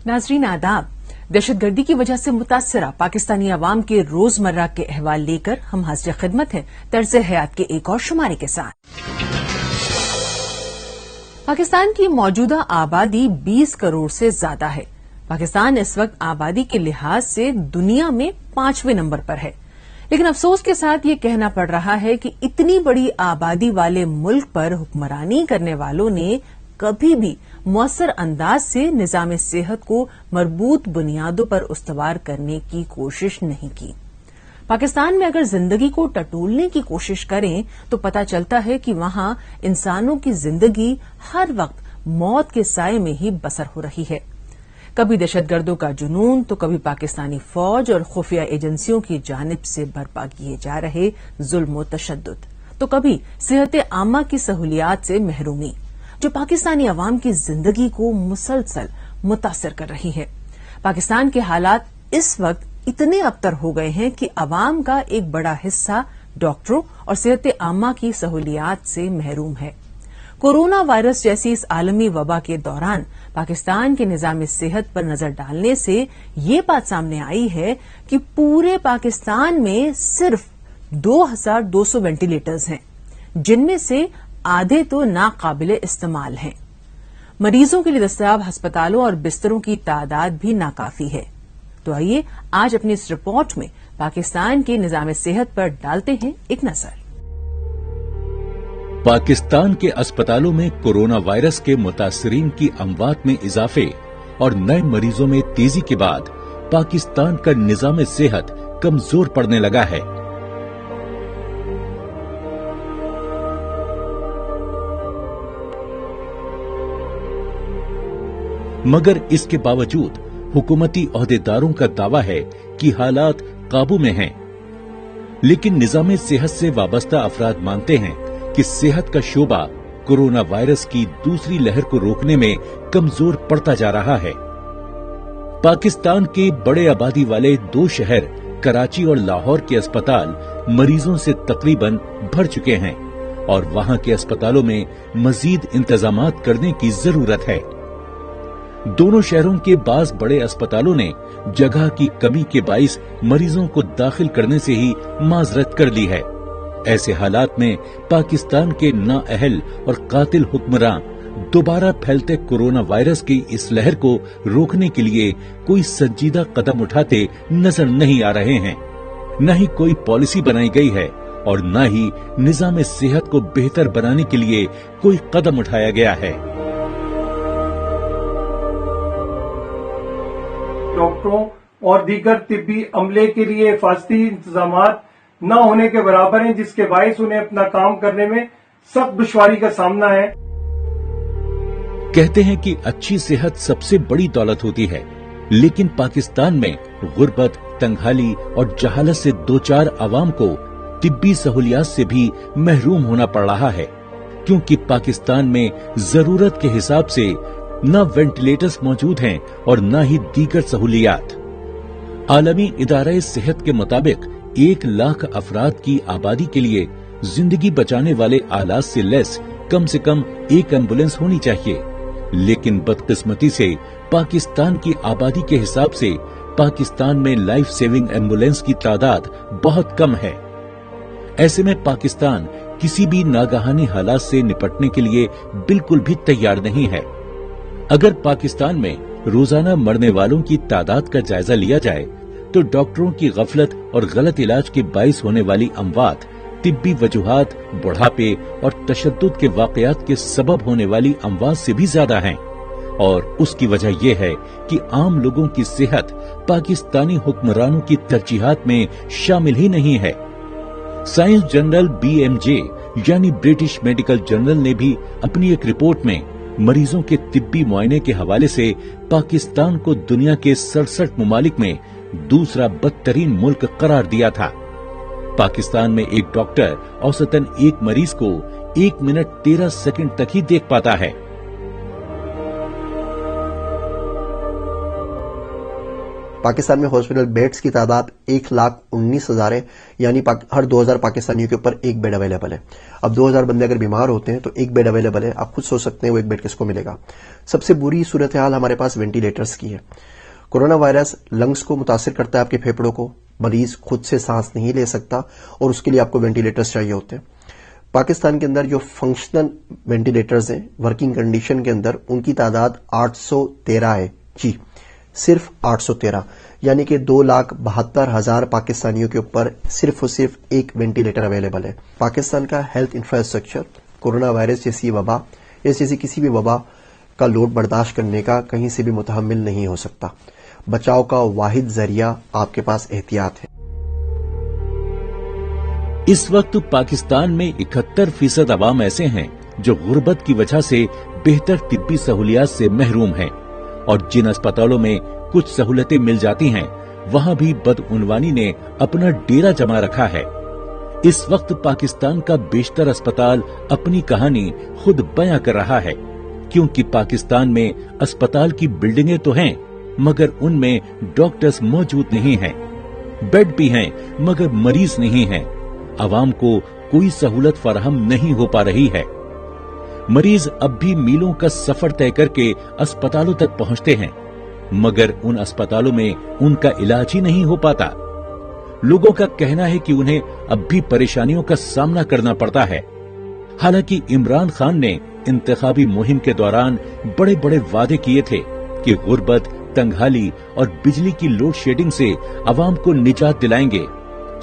नाजरीन आदाब। दहशतगर्दी की वजह से मुतासरा पाकिस्तानी अवाम के रोजमर्रा के अहवाल लेकर हम हाजिर खिदमत हैं तर्ज हयात के एक और शुमारे के साथ। पाकिस्तान की मौजूदा आबादी 20 करोड़ से ज्यादा है। पाकिस्तान इस वक्त आबादी के लिहाज से दुनिया में 5वें नंबर पर है, लेकिन अफसोस के साथ ये कहना पड़ रहा है कि इतनी बड़ी आबादी वाले मुल्क पर हुक्मरानी करने वालों ने कभी भी मौसर अंदाज से निजाम सेहत को मजबूत बुनियादों पर उस्तवार करने की कोशिश नहीं की। पाकिस्तान में अगर जिंदगी को टटोलने की कोशिश करें तो पता चलता है कि वहां इंसानों की जिंदगी हर वक्त मौत के साए में ही बसर हो रही है। कभी दहशतगर्दों का जुनून तो कभी पाकिस्तानी फौज और खुफिया एजेंसियों की जानिब से बर्पा किए जा रहे जुल्म व तशद्दुद, तो कभी सेहत आमा की सहूलियात से महरूमी, जो पाकिस्तानी अवाम की जिंदगी को मुसलसल मुतासर कर रही है। पाकिस्तान के हालात इस वक्त इतने अबतर हो गए हैं कि अवाम का एक बड़ा हिस्सा डॉक्टरों और सेहत आमा की सहूलियात से महरूम है। कोरोना वायरस जैसी इस आलमी वबा के दौरान पाकिस्तान के निजाम सेहत पर नजर डालने से ये बात सामने आई है कि पूरे पाकिस्तान में सिर्फ 2200 वेंटिलेटर्स हैं, जिनमें से आधे तो नाकाबिले इस्तेमाल हैं। मरीजों के लिए दस्तयाब अस्पतालों और बिस्तरों की तादाद भी नाकाफी है। तो आइए आज अपनी इस रिपोर्ट में पाकिस्तान के निजाम सेहत पर डालते हैं एक नजर। पाकिस्तान के अस्पतालों में कोरोना वायरस के मुतासरीन की अमवात में इजाफे और नए मरीजों में तेजी के बाद पाकिस्तान का निजाम सेहत कमजोर पड़ने लगा है। मगर इसके बावजूद हुकूमती ओहदेदारों का दावा है कि हालात काबू में हैं। लेकिन निजाम सेहत से वाबस्ता अफराद मानते हैं कि सेहत का शोबा कोरोना वायरस की दूसरी लहर को रोकने में कमजोर पड़ता जा रहा है। पाकिस्तान के बड़े आबादी वाले 2 शहर कराची और लाहौर के अस्पताल मरीजों से तकरीबन भर चुके हैं और वहां के अस्पतालों में मजीद इंतजामात करने की जरूरत है। दोनों शहरों के बाज बड़े अस्पतालों ने जगह की कमी के बाइस मरीजों को दाखिल करने से ही माजरत कर ली है। ऐसे हालात में पाकिस्तान के नाअहल और कातिल हुक्मरान दोबारा फैलते कोरोना वायरस की इस लहर को रोकने के लिए कोई संजीदा कदम उठाते नजर नहीं आ रहे हैं। न ही कोई पॉलिसी बनाई गई है और न ही निजाम सेहत को बेहतर बनाने के लिए कोई कदम उठाया गया है। डॉक्टरों और दीगर तिब्बी अमले के लिए हिफाजती इंतजामात न होने के बराबर हैं, जिसके बायस उन्हें अपना काम करने में सख्त दुश्वारी का सामना है। कहते हैं कि अच्छी सेहत सबसे बड़ी दौलत होती है, लेकिन पाकिस्तान में गुर्बत, तंगहाली और जहालत से 2-4 अवाम को तिब्बी सहूलियात से भी महरूम होना पड़ रहा है, क्योंकि पाकिस्तान में जरूरत के हिसाब से न वेंटिलेटर्स मौजूद हैं और न ही दीगर सहूलियात। आलमी इदारे सेहत के मुताबिक 1 लाख अफराद की आबादी के लिए जिंदगी बचाने वाले आलात से लैस कम से कम 1 एम्बुलेंस होनी चाहिए, लेकिन बदकिस्मती से पाकिस्तान की आबादी के हिसाब से पाकिस्तान में लाइफ सेविंग एम्बुलेंस की तादाद बहुत कम है। ऐसे में पाकिस्तान किसी भी नागहानी हालात से निपटने के लिए बिल्कुल भी तैयार नहीं है। अगर पाकिस्तान में रोजाना मरने वालों की तादाद का जायजा लिया जाए तो डॉक्टरों की गफलत और गलत इलाज के बाइस होने वाली अमवात, तिब्बी वजूहात, बुढ़ापे और तशद्दुद के वाकयात के सबब होने वाली अमवात से भी ज्यादा हैं। और उसकी वजह यह है कि आम लोगों की सेहत पाकिस्तानी हुक्मरानों की तरजीहात में शामिल ही नहीं है। साइंस जर्नल BMJ यानी ब्रिटिश मेडिकल जर्नल ने भी अपनी एक रिपोर्ट में मरीजों के तिब्बी मुआयने के हवाले से पाकिस्तान को दुनिया के 67 ममालिक में दूसरा बदतरीन मुल्क करार दिया था। पाकिस्तान में एक डॉक्टर औसतन एक मरीज को 1 मिनट 13 सेकंड तक ही देख पाता है। پاکستان میں ہاسپٹل بیڈز کی تعداد 1,19,000 ہے، یعنی ہر 2,000 پاکستانیوں کے اوپر ایک بیڈ اویلیبل ہے۔ اب 2,000 بندے اگر بیمار ہوتے ہیں تو ایک بیڈ اویلیبل ہے، آپ خود سوچ سکتے ہیں وہ ایک بیڈ کس کو ملے گا۔ سب سے بری صورتحال ہمارے پاس وینٹیلیٹرز کی ہے۔ کورونا وائرس لنگز کو متاثر کرتا ہے، آپ کے پھیپھڑوں کو، مریض خود سے سانس نہیں لے سکتا اور اس کے لیے آپ کو وینٹیلیٹرز چاہیے ہوتے ہیں۔ پاکستان کے اندر جو فنکشنل وینٹیلیٹرز ہیں ورکنگ کنڈیشن کے اندر، ان کی تعداد 813 ہے، جی صرف 813، یعنی کہ 2,72,000 پاکستانیوں کے اوپر صرف اور صرف ایک وینٹیلیٹر اویلیبل ہے۔ پاکستان کا ہیلتھ انفراسٹرکچر کورونا وائرس جیسی وبا یا جیسی کسی بھی وبا کا لوڈ برداشت کرنے کا کہیں سے بھی متحمل نہیں ہو سکتا۔ بچاؤ کا واحد ذریعہ آپ کے پاس احتیاط ہے۔ اس وقت پاکستان میں 71% عوام ایسے ہیں جو غربت کی وجہ سے بہتر طبی سہولیات سے محروم ہیں، اور جن اسپتالوں میں کچھ سہولتیں مل جاتی ہیں وہاں بھی بدعنوانی نے اپنا ڈیرا جما رکھا ہے۔ اس وقت پاکستان کا بیشتر اسپتال اپنی کہانی خود بیان کر رہا ہے، کیونکہ پاکستان میں اسپتال کی بلڈنگیں تو ہیں مگر ان میں ڈاکٹرز موجود نہیں ہیں، بیڈ بھی ہیں مگر مریض نہیں ہیں، عوام کو کوئی سہولت فراہم نہیں ہو پا رہی ہے۔ مریض اب بھی میلوں کا سفر طے کر کے اسپتالوں تک پہنچتے ہیں مگر ان اسپتالوں میں ان کا علاج ہی نہیں ہو پاتا۔ لوگوں کا کہنا ہے کہ انہیں اب بھی پریشانیوں کا سامنا کرنا پڑتا ہے۔ حالانکہ عمران خان نے انتخابی مہم کے دوران بڑے بڑے وعدے کیے تھے کہ غربت، تنگحالی اور بجلی کی لوڈ شیڈنگ سے عوام کو نجات دلائیں گے،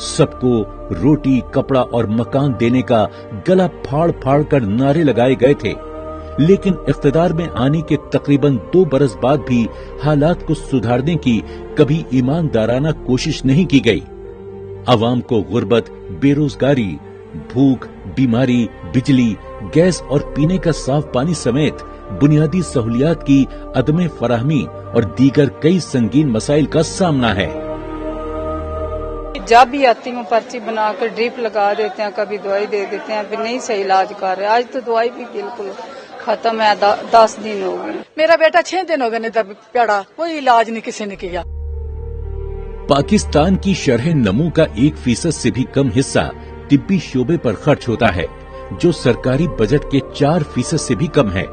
سب کو روٹی، کپڑا اور مکان دینے کا گلا پھاڑ پھاڑ کر نعرے لگائے گئے تھے، لیکن اقتدار میں آنے کے تقریباً 2 برس بعد بھی حالات کو سدھارنے کی کبھی ایماندارانہ کوشش نہیں کی گئی۔ عوام کو غربت، بے روزگاری، بھوک، بیماری، بجلی، گیس اور پینے کا صاف پانی سمیت بنیادی سہولیات کی عدم فراہمی اور دیگر کئی سنگین مسائل کا سامنا ہے۔ جب بھی آتی ہوں پرچی بنا کر ڈرپ لگا دیتے ہیں، کبھی دوائی دے دیتے ہیں، پھر نہیں صحیح علاج کر رہے۔ آج تو دوائی بھی بالکل ختم ہے، 10 دن ہو گئے۔ میرا بیٹا 6 دن ہو گئے نہیں پڑا، کوئی علاج نہیں کسی نے کیا۔ پاکستان کی شرح نمو کا 1% سے بھی کم حصہ طبی شعبے پر خرچ ہوتا ہے، جو سرکاری بجٹ کے 4% سے بھی کم ہے۔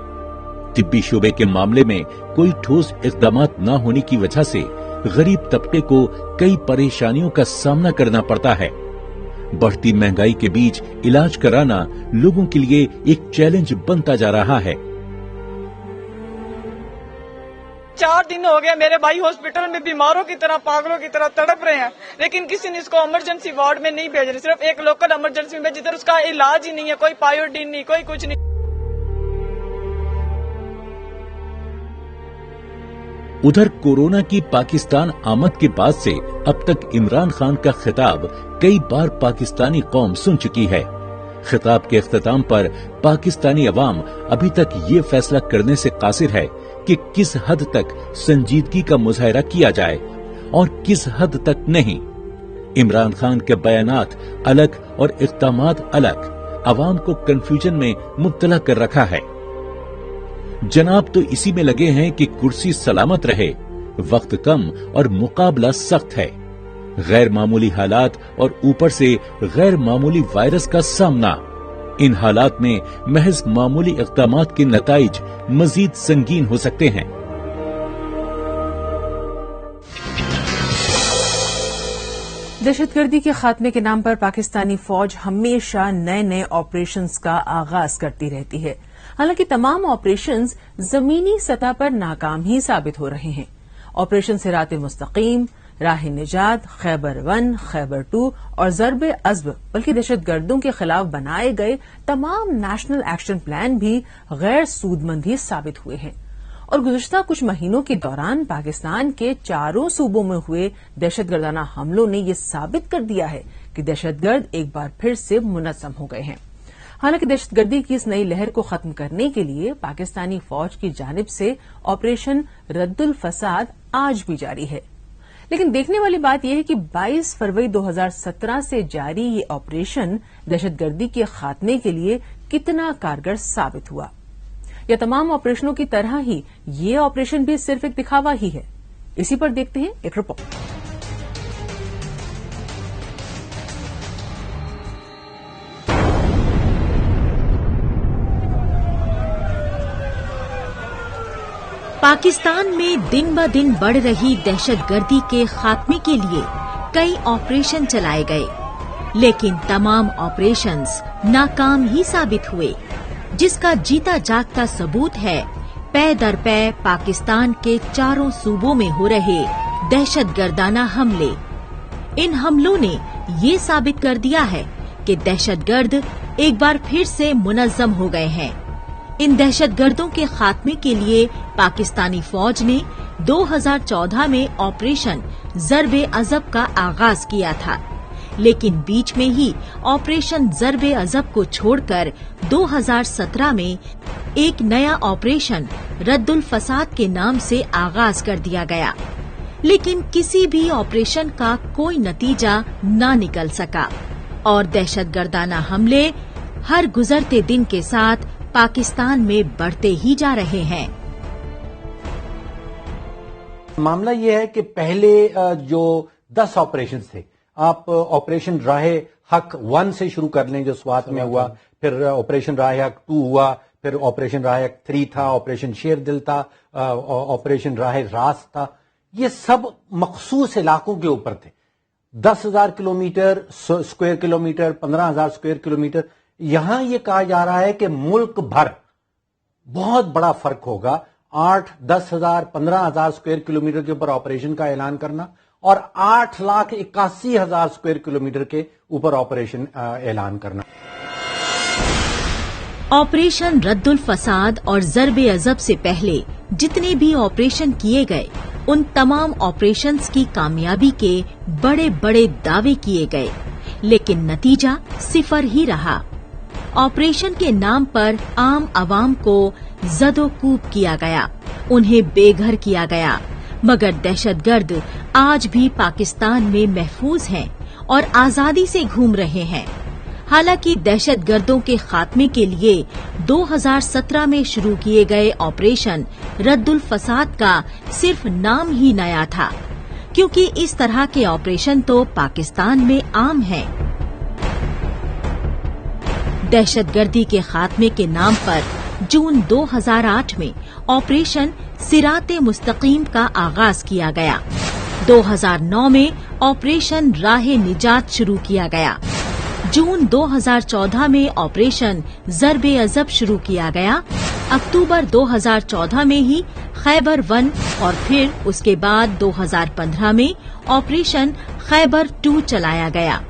طبی شعبے کے معاملے میں کوئی ٹھوس اقدامات نہ ہونے کی وجہ سے غریب طبقے کو کئی پریشانیوں کا سامنا کرنا پڑتا ہے۔ بڑھتی مہنگائی کے بیچ علاج کرانا لوگوں کے لیے ایک چیلنج بنتا جا رہا ہے۔ 4 دن ہو گیا میرے بھائی ہاسپٹل میں بیماروں کی طرح، پاگلوں کی طرح تڑپ رہے ہیں، لیکن کسی نے اس کو ایمرجنسی وارڈ میں نہیں بھیج رہے، صرف ایک لوکل ایمرجنسی میں جدھر اس کا علاج ہی نہیں ہے، کوئی پائیوڈین نہیں، کوئی کچھ نہیں۔ ادھر کورونا کی پاکستان آمد کے بعد سے اب تک عمران خان کا خطاب کئی بار پاکستانی قوم سن چکی ہے۔ خطاب کے اختتام پر پاکستانی عوام ابھی تک یہ فیصلہ کرنے سے قاصر ہے کہ کس حد تک سنجیدگی کا مظاہرہ کیا جائے اور کس حد تک نہیں۔ عمران خان کے بیانات الگ اور اقدامات الگ عوام کو کنفیوژن میں مبتلا کر رکھا ہے۔ جناب تو اسی میں لگے ہیں کہ کرسی سلامت رہے، وقت کم اور مقابلہ سخت ہے، غیر معمولی حالات اور اوپر سے غیر معمولی وائرس کا سامنا۔ ان حالات میں محض معمولی اقدامات کے نتائج مزید سنگین ہو سکتے ہیں۔ دہشت گردی کے خاتمے کے نام پر پاکستانی فوج ہمیشہ نئے نئے آپریشنز کا آغاز کرتی رہتی ہے، حالانکہ تمام آپریشنز زمینی سطح پر ناکام ہی ثابت ہو رہے ہیں۔ آپریشن صراط مستقیم، راہ نجات، خیبر 1، خیبر 2 اور ضرب عزب بلکہ دہشت گردوں کے خلاف بنائے گئے تمام نیشنل ایکشن پلان بھی غیر سود مند ہی ثابت ہوئے ہیں، اور گزشتہ کچھ مہینوں کے دوران پاکستان کے 4 صوبوں میں ہوئے دہشت گردانہ حملوں نے یہ ثابت کر دیا ہے کہ دہشت گرد ایک بار پھر سے منظم ہو گئے ہیں۔ حالانکہ دہشت گردی کی اس نئی لہر کو ختم کرنے کے لیے پاکستانی فوج کی جانب سے آپریشن رد الفساد آج بھی جاری ہے، لیکن دیکھنے والی بات یہ ہے کہ 22 فروری 2017 سے جاری یہ آپریشن دہشت گردی کے خاتمے کے لیے کتنا کارگر ثابت ہوا، یا تمام آپریشنوں کی طرح ہی یہ آپریشن بھی صرف ایک دکھاوا ہی ہے۔ इसी पर देखते हैं एक रिपोर्ट। पाकिस्तान में दिन ब दिन बढ़ रही दहशतगर्दी के खात्मे के लिए कई ऑपरेशन चलाए गए, लेकिन तमाम ऑपरेशंस नाकाम ही साबित हुए, जिसका जीता जागता सबूत है पै दर पै पाकिस्तान के चारों सूबों में हो रहे दहशतगर्दाना हमले। इन हमलों ने ये साबित कर दिया है कि दहशतगर्द एक बार फिर से मुनज़्ज़म हो गए हैं। इन दहशतगर्दों के खात्मे के लिए पाकिस्तानी फौज ने 2014 में ऑपरेशन ज़र्ब-ए-अज़ब का आगाज किया था, लेकिन बीच में ही ऑपरेशन ज़र्ब-ए-अज़ब को छोड़कर 2017 में एक नया ऑपरेशन रद्दुल फसाद के नाम से आगाज कर दिया गया, लेकिन किसी भी ऑपरेशन का कोई नतीजा न निकल सका और दहशतगर्दाना हमले हर गुजरते दिन के साथ पाकिस्तान में बढ़ते ही जा रहे हैं। मामला ये है कि पहले जो 10 ऑपरेशन थे, आप ऑपरेशन राहे हक 1 से शुरू कर लें जो स्वात में हुआ, फिर ऑपरेशन राहे हक 2 हुआ, फिर ऑपरेशन राहे हक 3 था, ऑपरेशन शेर दिल था, ऑपरेशन राहे रास था। ये सब मखसूस इलाकों के ऊपर थे। 10,000 kilometre square kilometre, 15,000 square kilometre. यहां ये कहा जा रहा है कि मुल्क भर बहुत बड़ा फर्क होगा 8, 10,000, 15,000 स्क्वायर किलोमीटर के ऊपर ऑपरेशन का ऐलान करना और 8,81,000 स्क्वायर किलोमीटर के ऊपर ऑपरेशन ऐलान करना। ऑपरेशन रद्दुल फसाद और ज़र्ब-ए-अज़ब से पहले जितने भी ऑपरेशन किए गए, उन तमाम ऑपरेशंस की कामयाबी के बड़े बड़े दावे किए गए, लेकिन नतीजा सिफर ही रहा। ऑपरेशन के नाम पर आम आवाम को जदोकूब किया गया, उन्हें बेघर किया गया, मगर दहशतगर्द आज भी पाकिस्तान में महफूज हैं और आजादी से घूम रहे हैं। हालांकि दहशतगर्दों के खात्मे के लिए 2017 में शुरू किए गए ऑपरेशन रद्दुल फसाद का सिर्फ नाम ही नया था, क्योंकि इस तरह के ऑपरेशन तो पाकिस्तान में आम हैं। दहशतगर्दी के खात्मे के नाम पर जून 2008 में ऑपरेशन सिराते मुस्तकीम का आगाज किया गया। 2009 में ऑपरेशन राहे निजात शुरू किया गया। जून 2014 में ऑपरेशन ज़र्ब-ए-अज़ब शुरू किया गया। अक्टूबर 2014 में ही खैबर 1 और फिर उसके बाद 2015 में ऑपरेशन खैबर 2 चलाया गया।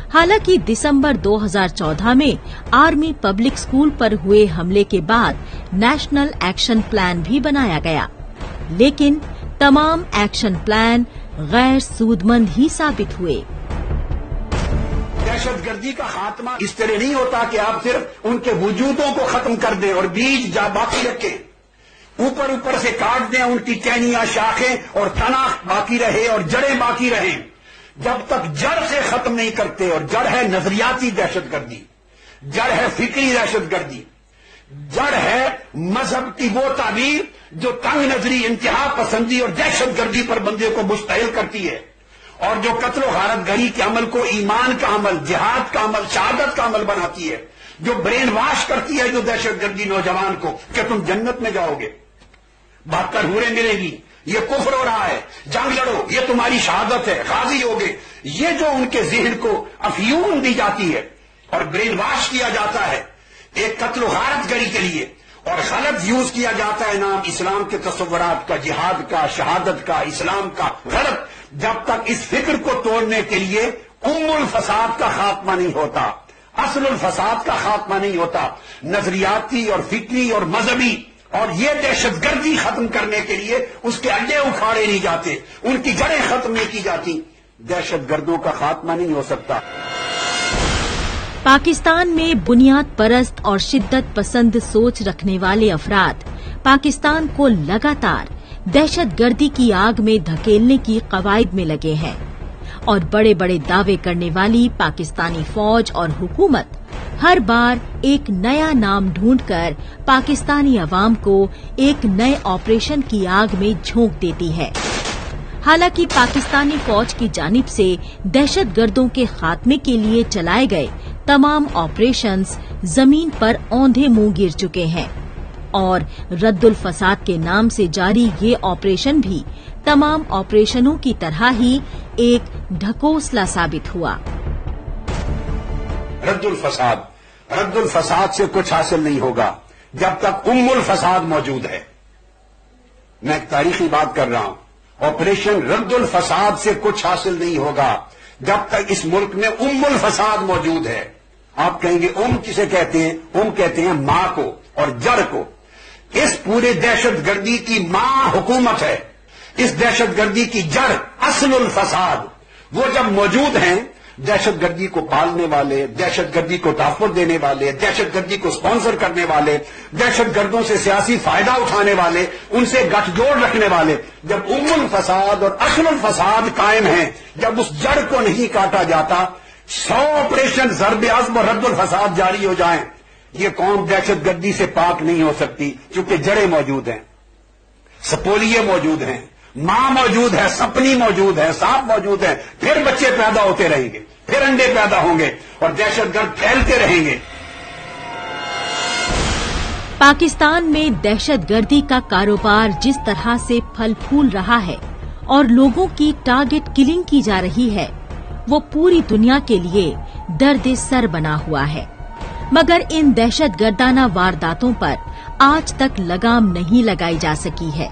हालांकि दिसंबर 2014 में आर्मी पब्लिक स्कूल पर हुए हमले के बाद नेशनल एक्शन प्लान भी बनाया गया, लेकिन तमाम एक्शन प्लान गैर सूदमंद ही साबित हुए। दहशतगर्दी का खात्मा इस तरह नहीं होता कि आप सिर्फ उनके वजूदों को खत्म कर दें और बीज जा बाकी रखें, ऊपर ऊपर से काट दें, उनकी टहनियां, शाखें और तना बाकी रहे और जड़ें बाकी रहें। जब तक जड़ से खत्म नहीं करते, और जड़ है नजरियाती दहशतगर्दी, जड़ है फिक्री दहशतगर्दी, जड़ है मजहब की वो ताबीर जो तंग नजरी, इंतहा पसंदी और दहशतगर्दी पर बंदे को मुश्तइल करती है, और जो कत्ल गारत गरी के अमल को ईमान का अमल, जिहाद का अमल, शहादत का अमल बनाती है, जो ब्रेन वॉश करती है जो दहशतगर्दी नौजवान को कि तुम जन्नत में जाओगे, 72 हूरें मिलेगी, ये कुफ्र हो रहा है, जंग लड़ो, ये तुम्हारी शहादत है, गाजी होगे। ये जो उनके ज़हन को अफ्यून दी जाती है और ब्रेन वॉश किया जाता है एक कत्ल गारत गरी के लिए, और गलत यूज किया जाता है नाम इस्लाम के तस्वुरात का, जिहाद का, शहादत का, इस्लाम का, गलत। जब तक इस फिक्र को तोड़ने के लिए उम्मुल फसाद का खात्मा नहीं होता, असलुल फसाद का खात्मा नहीं होता, नजरियाती और फिक्री और मजहबी और ये दहशतगर्दी खत्म करने के लिए उसके अड्डे उखाड़े नहीं जाते, उनकी जड़ें खत्म नहीं की जाती, दहशतगर्दों का खात्मा नहीं हो सकता। पाकिस्तान में बुनियाद परस्त और शिद्दत पसंद सोच रखने वाले अफराद पाकिस्तान को लगातार दहशतगर्दी की आग में धकेलने की कवायद में लगे हैं, और बड़े बड़े दावे करने वाली पाकिस्तानी फौज और हुकूमत हर बार एक नया नाम ढूंढकर पाकिस्तानी अवाम को एक नए ऑपरेशन की आग में झोंक देती है। हालांकि पाकिस्तानी फौज की जानिब से दहशतगर्दों के खात्मे के लिए चलाए गए तमाम ऑपरेशंस जमीन पर औंधे मुंह गिर चुके हैं और रद्दुल फसाद के नाम से जारी ये ऑपरेशन भी तमाम ऑपरेशनों की तरह ही एक ढकोसला साबित हुआ। रद्दुल फसाद से कुछ हासिल नहीं होगा जब तक उम्मुल फसाद मौजूद है। मैं एक तारीखी बात कर रहा हूं। ऑपरेशन रद्दुल फसाद से कुछ हासिल नहीं होगा जब तक इस मुल्क में उम्मुल फसाद मौजूद है। आप कहेंगे किसे कहते हैं? कहते हैं मां को और जड़ को। इस पूरे दहशतगर्दी की मां हुकूमत है। इस दहशतगर्दी की जड़ असलुल फसाद। वो जब मौजूद हैं, दहशतगर्दी को पालने वाले, दहशतगर्दी को तहफ़्फ़ुज़ देने वाले, दहशतगर्दी को स्पॉन्सर करने वाले, दहशतगर्दों से सियासी फायदा उठाने वाले, उनसे गठजोड़ रखने वाले, जब उम्मुल फसाद और असलुल फसाद कायम हैं, जब उस जड़ को नहीं काटा जाता, 100 ऑपरेशन ज़र्ब आज़म और रद्दुल फसाद जारी हो जाएं, ये कौम दहशतगर्दी से पाक नहीं हो सकती, क्योंकि जड़ें मौजूद हैं, सपोलिये मौजूद हैं, मां मौजूद है, सपनी मौजूद है, सांप मौजूद है। फिर बच्चे पैदा होते रहेंगे, फिर अंडे पैदा होंगे और दहशतगर्द फैलते रहेंगे। पाकिस्तान में दहशतगर्दी का कारोबार जिस तरह से फल फूल रहा है और लोगों की टारगेट किलिंग की जा रही है, वो पूरी दुनिया के लिए दर्द सर बना हुआ है। मगर इन दहशतगर्दाना वारदातों पर आज तक लगाम नहीं लगाई जा सकी है,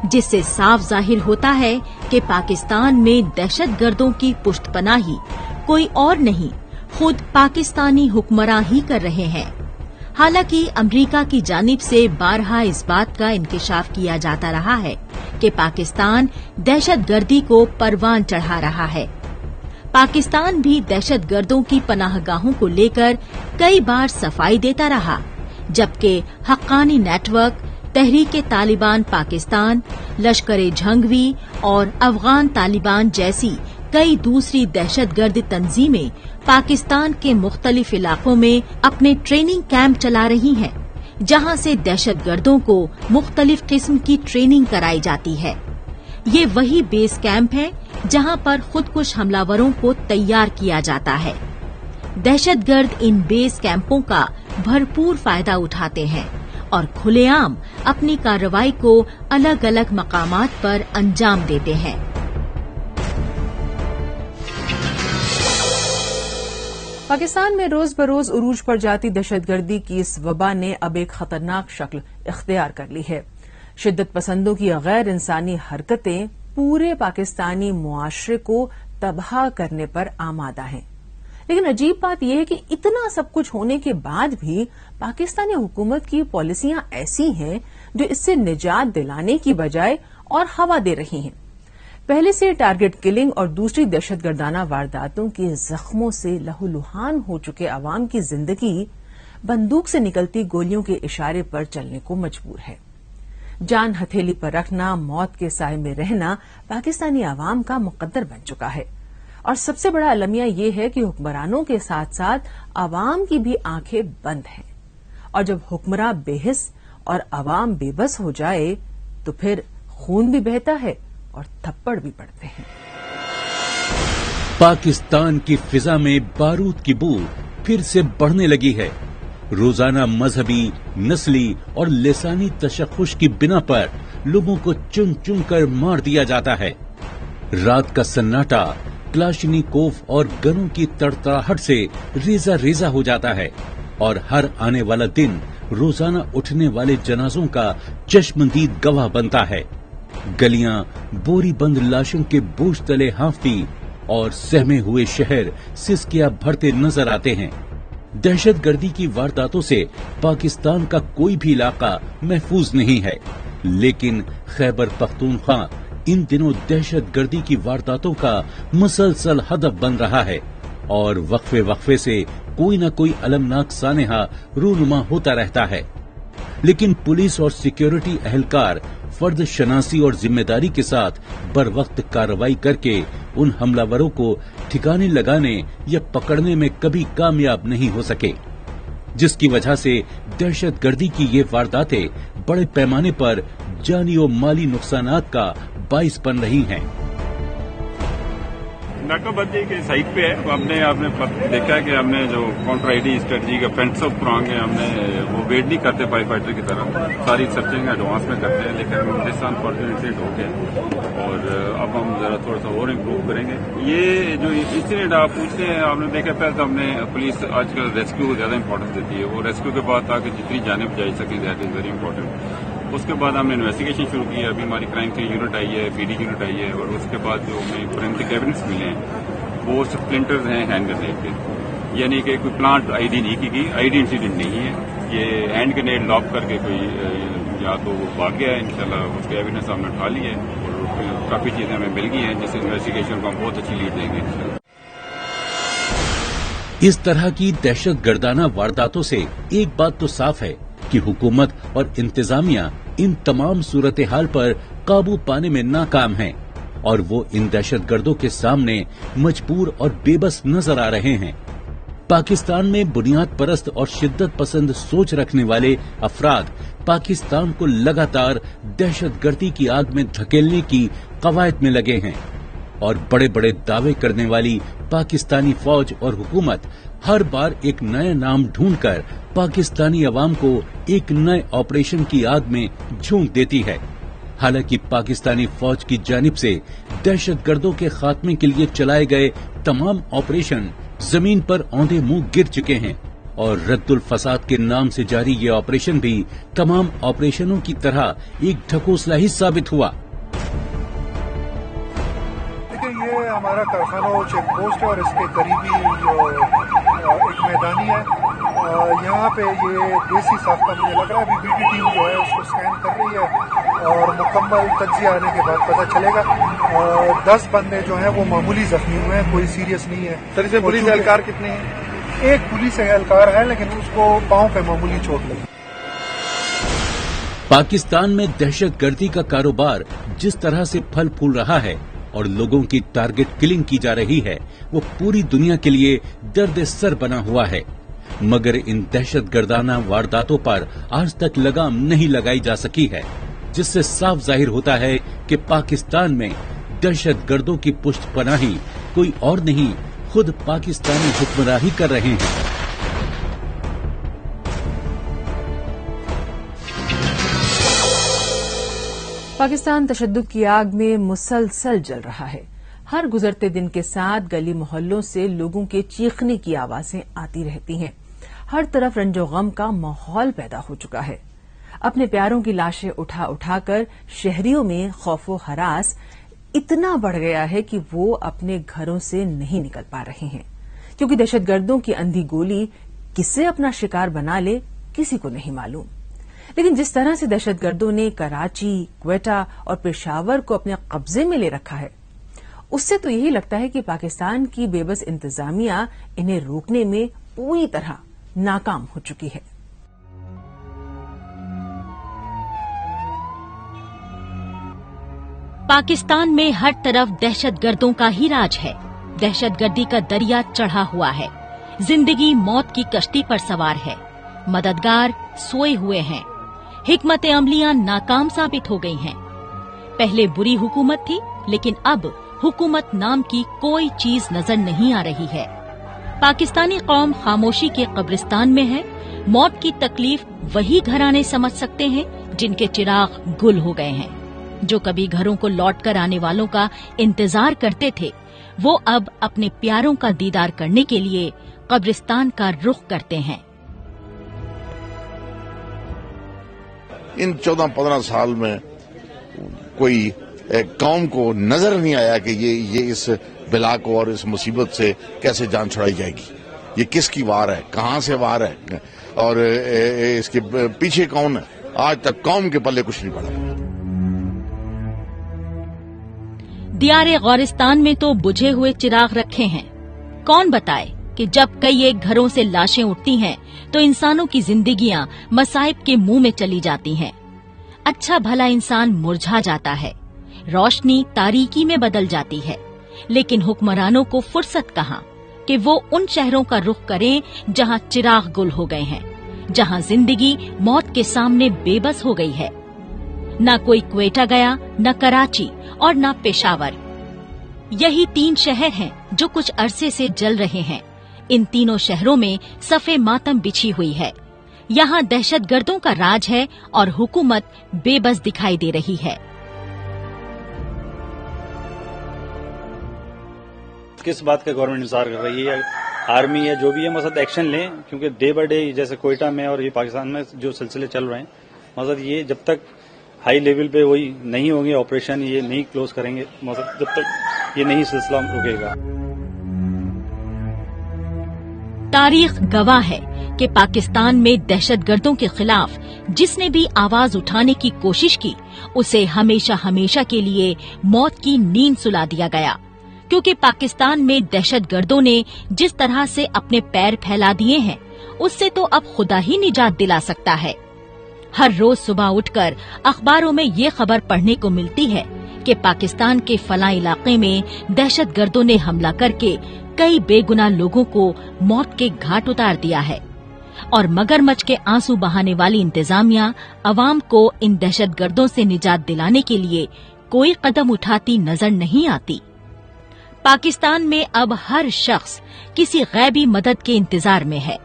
जिससे साफ जाहिर होता है कि पाकिस्तान में दहशतगर्दों की पुष्टपनाही कोई और नहीं, खुद पाकिस्तानी हुक्मरान ही कर रहे हैं। हालांकि अमेरिका की जानिब से बारहा इस बात का इंकिशाफ किया जाता रहा है कि पाकिस्तान दहशतगर्दी को परवान चढ़ा रहा है। पाकिस्तान भी दहशतगर्दों की पनाहगाहों को लेकर कई बार सफाई देता रहा, जबकि हक्कानी नेटवर्क, तहरीक तालिबान पाकिस्तान, लश्कर झंगवी और अफगान तालिबान जैसी कई दूसरी दहशतगर्द तंजीमें पाकिस्तान के मुख्तलिफ इलाकों में अपने ट्रेनिंग कैंप चला रही हैं, जहां से दहशतगर्दों को मुख्तलिफ किस्म की ट्रेनिंग कराई जाती है। ये वही बेस कैंप हैं जहां पर खुदकुश हमलावरों को तैयार किया जाता है। दहशतगर्द इन बेस कैंपों का भरपूर फायदा उठाते हैं और खुलेआम अपनी कार्रवाई को अलग अलग मकामात पर अंजाम देते हैं। पाकिस्तान में रोज बरोज उरूज पर जाती दहशतगर्दी की इस वबा ने अब एक खतरनाक शक्ल इख्तियार कर ली है। शिद्दत पसंदों की गैर इंसानी हरकतें पूरे पाकिस्तानी मुआशरे को तबाह करने पर आमादा हैं। लेकिन अजीब बात यह है कि इतना सब कुछ होने के बाद भी पाकिस्तानी हुकूमत की पॉलिसियां ऐसी हैं जो इससे निजात दिलाने की बजाय और हवा दे रही हैं। पहले से टारगेट किलिंग और दूसरी दहशतगर्दाना वारदातों के जख्मों से लहूलुहान हो चुके अवाम की जिंदगी बंदूक से निकलती गोलियों के इशारे पर चलने को मजबूर है। जान हथेली पर रखना, मौत के साए में रहना पाकिस्तानी अवाम का मुकद्दर बन चुका है। और सबसे बड़ा अलमिया ये है कि हुक्मरानों के साथ साथ अवाम की भी आंखें बंद हैं। और जब हुक्मरां बेहिस और अवाम बेबस हो जाए तो फिर खून भी बहता है और थप्पड़ भी पड़ते हैं। पाकिस्तान की फिजा में बारूद की बू फिर से बढ़ने लगी है। रोजाना मजहबी, नस्ली और लिसानी तशख़्ख़ुश की बिना पर लोगों को चुन चुन कर मार दिया जाता है। रात का सन्नाटा क्लाशनिकोव और गनों की तड़तड़ाहट से रेजा रेजा हो जाता है और हर आने वाला दिन रोजाना उठने वाले जनाजों का चश्मदीद गवाह बनता है। गलियां बोरी बंद लाशों के बोझ तले हांफती और सहमे हुए शहर सिसकियां भरते नजर आते हैं। दहशतगर्दी की वारदातों से पाकिस्तान का कोई भी इलाका महफूज नहीं है, लेकिन खैबर पख्तूनख्वा इन दिनों दहशतगर्दी की वारदातों का मुसलसल हदफ बन रहा है और वक्फे वक्फे से कोई न कोई अलमनाक सानेहा रूनुमा होता रहता है। लेकिन पुलिस और सिक्योरिटी अहलकार फर्द शनासी और जिम्मेदारी के साथ बर वक्त कार्रवाई करके उन हमलावरों को ठिकाने लगाने या पकड़ने में कभी कामयाब नहीं हो सके, जिसकी वजह से दहशतगर्दी की ये वारदातें बड़े पैमाने पर जानी और माली नुकसानात का बाइस बन रही हैं। नाकाबंदी के साइट पे है। आपने देखा है कि हमने जो काउंटर आईडी स्ट्रेटजी का फ्रंट ऑफ प्रॉन्ग है, हमने वो वेट नहीं करते फायर फाइटर की तरह, सारी सर्चिंग एडवांस में करते हैं, लेकिन दिस अनफॉर्चुनेटली हो गया और अब हम जरा थोड़ा सा और इम्प्रूव करेंगे। ये जो इंसिडेंट आप पूछते हैं, आपने देखा पहले तो हमने पुलिस आजकल रेस्क्यू को ज्यादा इंपॉर्टेंस देती है, वो रेस्क्यू के बाद ताकि जितनी जाने बचाई सके, दैट इज वेरी इंपॉर्टेंट। उसके बाद हमने इन्वेस्टिगेशन शुरू की है, अभी हमारी क्राइम की यूनिट आई है, पीडी यूनिट आई है, और उसके बाद जो हमें फोरेंसिक एविडेंस मिले हैं वो स्प्लिंटर्स हैं हैंड ग्रेनेड के, यानी कि कोई प्लांट आईडी नहीं की गई, आईडी इंसिडेंट नहीं है, ये हैंड ग्रेनेड लॉक करके कोई या तो वो भाग गया है, इंशाल्लाह उसके एविडेंस हमने उठा ली है और काफी चीजें हमें मिल गई हैं जिस इन्वेस्टिगेशन को हम बहुत अच्छी लीड देंगे इंशाल्लाह। इस तरह की दहशतगर्दाना वारदातों से एक बात तो साफ है कि हुकूमत और इंतजामिया इन तमाम सूरत हाल पर काबू पाने में नाकाम हैं और वो इन दहशतगर्दों के सामने मजबूर और बेबस नजर आ रहे हैं। पाकिस्तान में बुनियाद परस्त और शिद्दत पसंद सोच रखने वाले अफराद पाकिस्तान को लगातार दहशतगर्दी की आग में धकेलने की कवायद में लगे हैं और बड़े बड़े दावे करने वाली पाकिस्तानी फौज और हुकूमत हर बार एक नया नाम ढूंढकर पाकिस्तानी अवाम को एक नए ऑपरेशन की आग में झोंक देती है। हालांकि पाकिस्तानी फौज की जानिब से दहशतगर्दों के खात्मे के लिए चलाए गए तमाम ऑपरेशन जमीन पर औंधे मुंह गिर चुके हैं और रद्दुल फसाद के नाम से जारी ये ऑपरेशन भी तमाम ऑपरेशनों की तरह एक ढकोसला ही साबित हुआ। ये हमारा कारखाना चेक पोस्ट है और इसके करीबी जो एक मैदानी है, यहाँ पे ये देसी साख्ता मुझे लग रहा है। अभी बीटी टीम जो है उसको स्कैन कर रही है और मुकम्मल तज्जिया आने के बाद पता चलेगा। 10 बंदे जो हैं वो मामूली जख्मी हुए हैं, कोई सीरियस नहीं है। सर इसमें पुलिस एहलकार कितने हैं? एक पुलिस एहलकार है लेकिन उसको पांव पे मामूली चोट लगी। पाकिस्तान में दहशतगर्दी का कारोबार जिस तरह से फल फूल रहा है और लोगों की टारगेट किलिंग की जा रही है, वो पूरी दुनिया के लिए दर्द सर बना हुआ है। मगर इन दहशतगर्दाना वारदातों पर आज तक लगाम नहीं लगाई जा सकी है, जिससे साफ जाहिर होता है कि पाकिस्तान में दहशतगर्दों की पुष्टपनाही कोई और नहीं, खुद पाकिस्तानी हुक्मरानी कर रहे हैं। पाकिस्तान तशद्दुद की आग में मुसलसल जल रहा है। हर गुजरते दिन के साथ गली मोहल्लों से लोगों के चीखने की आवाजें आती रहती हैं। हर तरफ रंजो गम का माहौल पैदा हो चुका है। अपने प्यारों की लाशें उठा उठाकर शहरियों में खौफो हरास इतना बढ़ गया है कि वो अपने घरों से नहीं निकल पा रहे हैं, क्योंकि दहशतगर्दों की अंधी गोली किसे अपना शिकार बना ले किसी को नहीं मालूम। लेकिन जिस तरह से दहशतगर्दों ने कराची, क्वेटा और पेशावर को अपने कब्जे में ले रखा है, उससे तो यही लगता है कि पाकिस्तान की बेबस इंतजामिया इन्हें रोकने में पूरी तरह नाकाम हो चुकी है। पाकिस्तान में हर तरफ दहशतगर्दों का ही राज है। दहशतगर्दी का दरिया चढ़ा हुआ है। जिंदगी मौत की कश्ती पर सवार है। मददगार सोए हुए हैं। हिकमत अमलियां नाकाम साबित हो गई हैं। पहले बुरी हुकूमत थी, लेकिन अब हुकूमत नाम की कोई चीज नजर नहीं आ रही है। पाकिस्तानी कौम खामोशी के कब्रिस्तान में है। मौत की तकलीफ वही घराने समझ सकते हैं जिनके चिराग गुल हो गए हैं। जो कभी घरों को लौट कर आने वालों का इंतजार करते थे, वो अब अपने प्यारों का दीदार करने के लिए कब्रिस्तान का रुख करते हैं। इन 14-15 साल में कोई कौम को नजर नहीं आया कि ये इस बिला को और इस मुसीबत से कैसे जान छुड़ाई जाएगी। ये किसकी वार है, कहां से वार है और इसके पीछे कौन है, आज तक कौम के पल्ले कुछ नहीं पड़ा। दियारे गौरिस्तान में तो बुझे हुए चिराग रखे हैं। कौन बताए कि जब कई एक घरों से लाशें उठती हैं तो इंसानों की जिंदगियां मसाइब के मुंह में चली जाती हैं। अच्छा भला इंसान मुरझा जाता है, रोशनी तारीकी में बदल जाती है। लेकिन हुक्मरानों को फुर्सत कहाँ कि वो उन शहरों का रुख करें जहां चिराग गुल हो गए हैं, जहां जिंदगी मौत के सामने बेबस हो गई है। न कोई क्वेटा गया, न कराची और न पेशावर। यही 3 शहर हैं जो कुछ अरसे से जल रहे हैं। इन तीनों शहरों में सफ़े मातम बिछी हुई है। यहाँ दहशतगर्दों का राज है और हुकूमत बेबस दिखाई दे रही है। किस बात का गवर्नमेंट इंतजार कर रही है, आर्मी है, जो भी है, मकसद एक्शन लें, क्योंकि डे बाय डे जैसे कोयटा में और ये पाकिस्तान में जो सिलसिले चल रहे हैं, मकसद ये जब तक हाई लेवल पे वही नहीं होंगे ऑपरेशन, ये नहीं क्लोज करेंगे, मतलब जब तक ये नहीं सिलसिला रुकेगा। तारीख गवाह है कि पाकिस्तान में दहशतगर्दों के खिलाफ जिसने भी आवाज उठाने की कोशिश की, उसे हमेशा हमेशा के लिए मौत की नींद सुला दिया गया, क्योंकि पाकिस्तान में दहशतगर्दों ने जिस तरह से अपने पैर फैला दिए हैं, उससे तो अब खुदा ही निजात दिला सकता है। हर रोज सुबह उठकर अखबारों में ये खबर पढ़ने को मिलती है कि पाकिस्तान के फलां इलाके में दहशतगर्दों ने हमला करके कई बेगुनाह लोगों को मौत के घाट उतार दिया है, और मगरमच्छ के आंसू बहाने वाली इंतजामिया अवाम को इन दहशतगर्दों से निजात दिलाने के लिए कोई कदम उठाती नजर नहीं आती। पाकिस्तान में अब हर शख्स किसी गैबी मदद के इंतजार में है,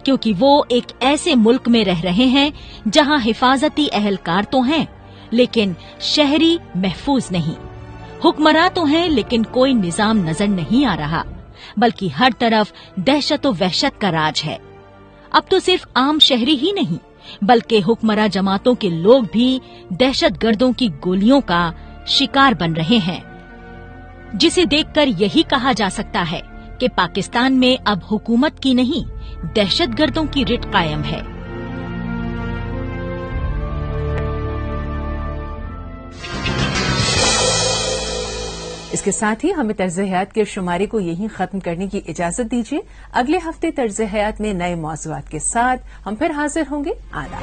क्योंकि वो एक ऐसे मुल्क में रह रहे हैं जहां हिफाजती एहलकार तो हैं, लेकिन शहरी महफूज नहीं। हुक्मरान तो हैं, लेकिन कोई निजाम नजर नहीं आ रहा, बल्कि हर तरफ दहशत व वहशत का राज है। अब तो सिर्फ आम शहरी ही नहीं, बल्कि हुक्मरान जमातों के लोग भी दहशतगर्दों की गोलियों का शिकार बन रहे हैं, जिसे देखकर यही कहा जा सकता है कि पाकिस्तान में अब हुकूमत की नहीं, दहशतगर्दों की रिट कायम है। इसके साथ ही हमें तर्ज हयात के शुमारे को यहीं खत्म करने की इजाजत दीजिए। अगले हफ्ते तर्ज हयात में नए मौज़ूआत के साथ हम फिर हाजिर होंगे। आदाब।